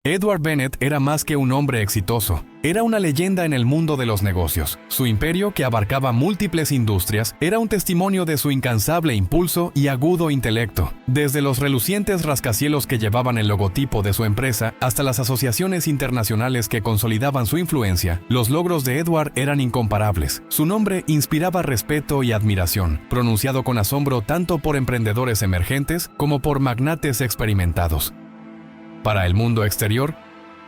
Edward Bennett era más que un hombre exitoso. Era una leyenda en el mundo de los negocios. Su imperio, que abarcaba múltiples industrias, era un testimonio de su incansable impulso y agudo intelecto. Desde los relucientes rascacielos que llevaban el logotipo de su empresa hasta las asociaciones internacionales que consolidaban su influencia, los logros de Edward eran incomparables. Su nombre inspiraba respeto y admiración, pronunciado con asombro tanto por emprendedores emergentes como por magnates experimentados. Para el mundo exterior,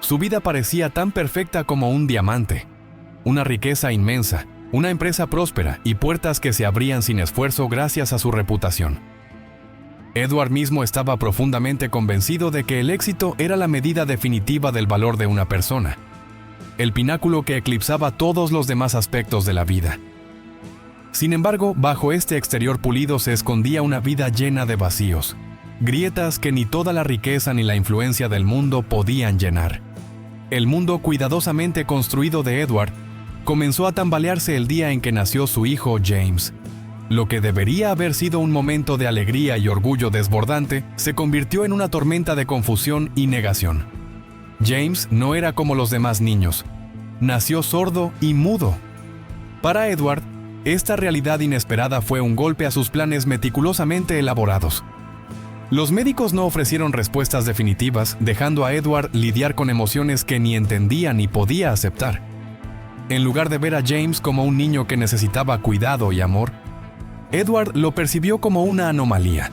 su vida parecía tan perfecta como un diamante. Una riqueza inmensa, una empresa próspera y puertas que se abrían sin esfuerzo gracias a su reputación. Edward mismo estaba profundamente convencido de que el éxito era la medida definitiva del valor de una persona, el pináculo que eclipsaba todos los demás aspectos de la vida. Sin embargo, bajo este exterior pulido se escondía una vida llena de vacíos, grietas que ni toda la riqueza ni la influencia del mundo podían llenar. El mundo cuidadosamente construido de Edward comenzó a tambalearse el día en que nació su hijo James. Lo que debería haber sido un momento de alegría y orgullo desbordante se convirtió en una tormenta de confusión y negación. James no era como los demás niños. Nació sordo y mudo. Para Edward, esta realidad inesperada fue un golpe a sus planes meticulosamente elaborados. Los médicos no ofrecieron respuestas definitivas, dejando a Edward lidiar con emociones que ni entendía ni podía aceptar. En lugar de ver a James como un niño que necesitaba cuidado y amor, Edward lo percibió como una anomalía,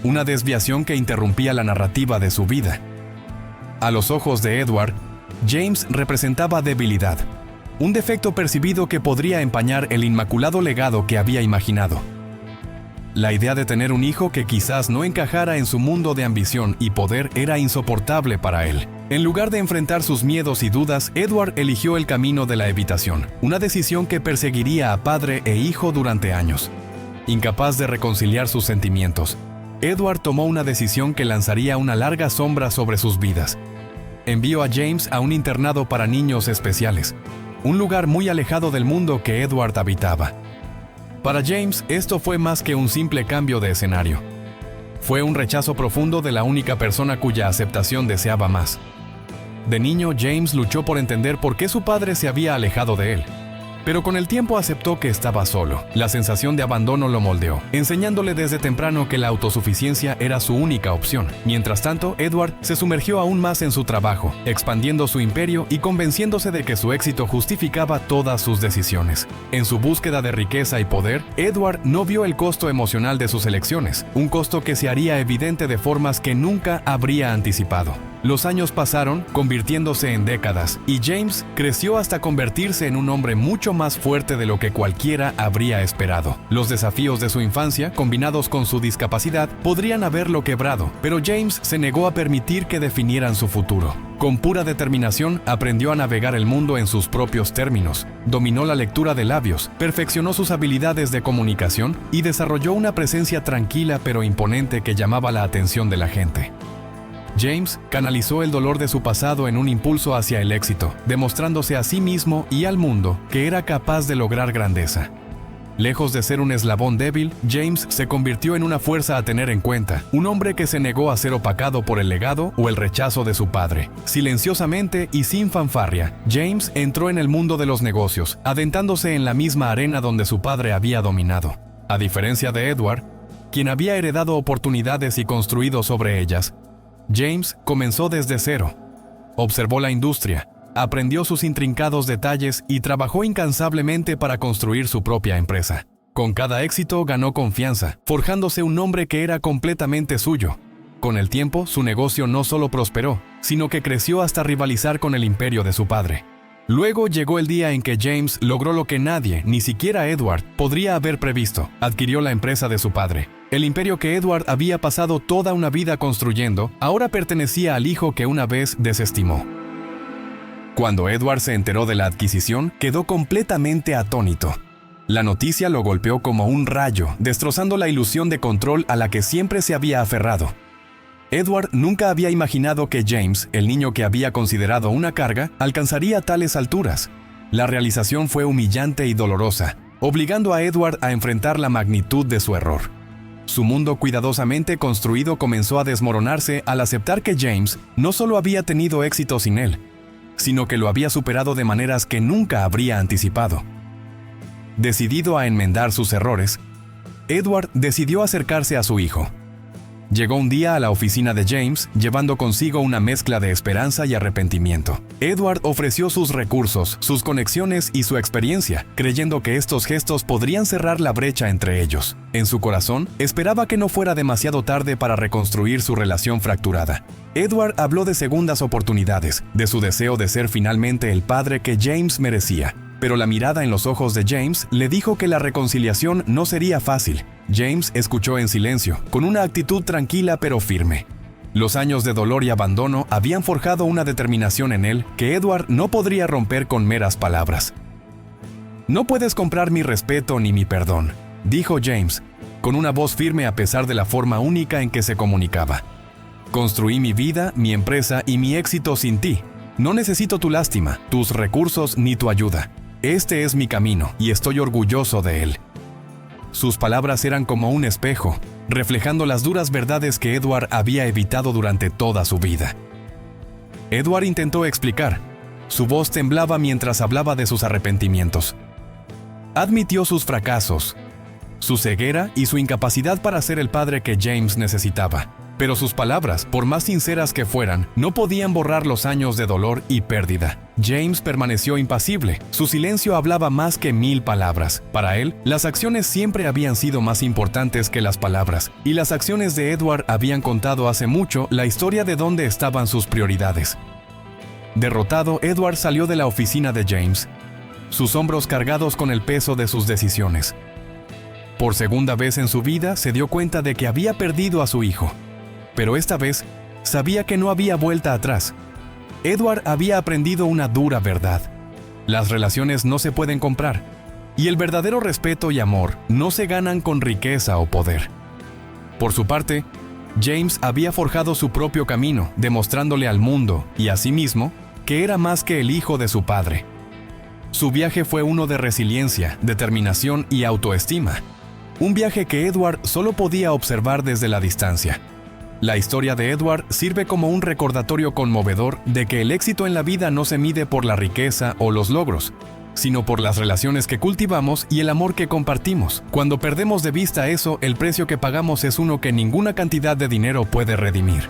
una desviación que interrumpía la narrativa de su vida. A los ojos de Edward, James representaba debilidad, un defecto percibido que podría empañar el inmaculado legado que había imaginado. La idea de tener un hijo que quizás no encajara en su mundo de ambición y poder era insoportable para él. En lugar de enfrentar sus miedos y dudas, Edward eligió el camino de la evitación, una decisión que perseguiría a padre e hijo durante años. Incapaz de reconciliar sus sentimientos, Edward tomó una decisión que lanzaría una larga sombra sobre sus vidas. Envió a James a un internado para niños especiales, un lugar muy alejado del mundo que Edward habitaba. Para James, esto fue más que un simple cambio de escenario. Fue un rechazo profundo de la única persona cuya aceptación deseaba más. De niño, James luchó por entender por qué su padre se había alejado de él. Pero con el tiempo aceptó que estaba solo. La sensación de abandono lo moldeó, enseñándole desde temprano que la autosuficiencia era su única opción. Mientras tanto, Edward se sumergió aún más en su trabajo, expandiendo su imperio y convenciéndose de que su éxito justificaba todas sus decisiones. En su búsqueda de riqueza y poder, Edward no vio el costo emocional de sus elecciones, un costo que se haría evidente de formas que nunca habría anticipado. Los años pasaron, convirtiéndose en décadas, y James creció hasta convertirse en un hombre mucho más fuerte de lo que cualquiera habría esperado. Los desafíos de su infancia, combinados con su discapacidad, podrían haberlo quebrado, pero James se negó a permitir que definieran su futuro. Con pura determinación, aprendió a navegar el mundo en sus propios términos, dominó la lectura de labios, perfeccionó sus habilidades de comunicación y desarrolló una presencia tranquila pero imponente que llamaba la atención de la gente. James canalizó el dolor de su pasado en un impulso hacia el éxito, demostrándose a sí mismo y al mundo que era capaz de lograr grandeza. Lejos de ser un eslabón débil, James se convirtió en una fuerza a tener en cuenta, un hombre que se negó a ser opacado por el legado o el rechazo de su padre. Silenciosamente y sin fanfarria, James entró en el mundo de los negocios, adentrándose en la misma arena donde su padre había dominado. A diferencia de Edward, quien había heredado oportunidades y construido sobre ellas, James comenzó desde cero. Observó la industria, aprendió sus intrincados detalles y trabajó incansablemente para construir su propia empresa. Con cada éxito ganó confianza, forjándose un nombre que era completamente suyo. Con el tiempo, su negocio no solo prosperó, sino que creció hasta rivalizar con el imperio de su padre. Luego llegó el día en que James logró lo que nadie, ni siquiera Edward, podría haber previsto. Adquirió la empresa de su padre. El imperio que Edward había pasado toda una vida construyendo, ahora pertenecía al hijo que una vez desestimó. Cuando Edward se enteró de la adquisición, quedó completamente atónito. La noticia lo golpeó como un rayo, destrozando la ilusión de control a la que siempre se había aferrado. Edward nunca había imaginado que James, el niño que había considerado una carga, alcanzaría tales alturas. La realización fue humillante y dolorosa, obligando a Edward a enfrentar la magnitud de su error. Su mundo cuidadosamente construido comenzó a desmoronarse al aceptar que James no solo había tenido éxito sin él, sino que lo había superado de maneras que nunca habría anticipado. Decidido a enmendar sus errores, Edward decidió acercarse a su hijo. Llegó un día a la oficina de James, llevando consigo una mezcla de esperanza y arrepentimiento. Edward ofreció sus recursos, sus conexiones y su experiencia, creyendo que estos gestos podrían cerrar la brecha entre ellos. En su corazón, esperaba que no fuera demasiado tarde para reconstruir su relación fracturada. Edward habló de segundas oportunidades, de su deseo de ser finalmente el padre que James merecía. Pero la mirada en los ojos de James le dijo que la reconciliación no sería fácil. James escuchó en silencio, con una actitud tranquila pero firme. Los años de dolor y abandono habían forjado una determinación en él que Edward no podría romper con meras palabras. «No puedes comprar mi respeto ni mi perdón», dijo James, con una voz firme a pesar de la forma única en que se comunicaba. «Construí mi vida, mi empresa y mi éxito sin ti. No necesito tu lástima, tus recursos ni tu ayuda. Este es mi camino y estoy orgulloso de él». Sus palabras eran como un espejo, reflejando las duras verdades que Edward había evitado durante toda su vida. Edward intentó explicar. Su voz temblaba mientras hablaba de sus arrepentimientos. Admitió sus fracasos, su ceguera y su incapacidad para ser el padre que James necesitaba. Pero sus palabras, por más sinceras que fueran, no podían borrar los años de dolor y pérdida. James permaneció impasible. Su silencio hablaba más que 1000 palabras. Para él, las acciones siempre habían sido más importantes que las palabras, y las acciones de Edward habían contado hace mucho la historia de dónde estaban sus prioridades. Derrotado, Edward salió de la oficina de James, sus hombros cargados con el peso de sus decisiones. Por segunda vez en su vida, se dio cuenta de que había perdido a su hijo. Pero esta vez, sabía que no había vuelta atrás. Edward había aprendido una dura verdad. Las relaciones no se pueden comprar, y el verdadero respeto y amor no se ganan con riqueza o poder. Por su parte, James había forjado su propio camino, demostrándole al mundo y a sí mismo que era más que el hijo de su padre. Su viaje fue uno de resiliencia, determinación y autoestima. Un viaje que Edward solo podía observar desde la distancia. La historia de Edward sirve como un recordatorio conmovedor de que el éxito en la vida no se mide por la riqueza o los logros, sino por las relaciones que cultivamos y el amor que compartimos. Cuando perdemos de vista eso, el precio que pagamos es uno que ninguna cantidad de dinero puede redimir.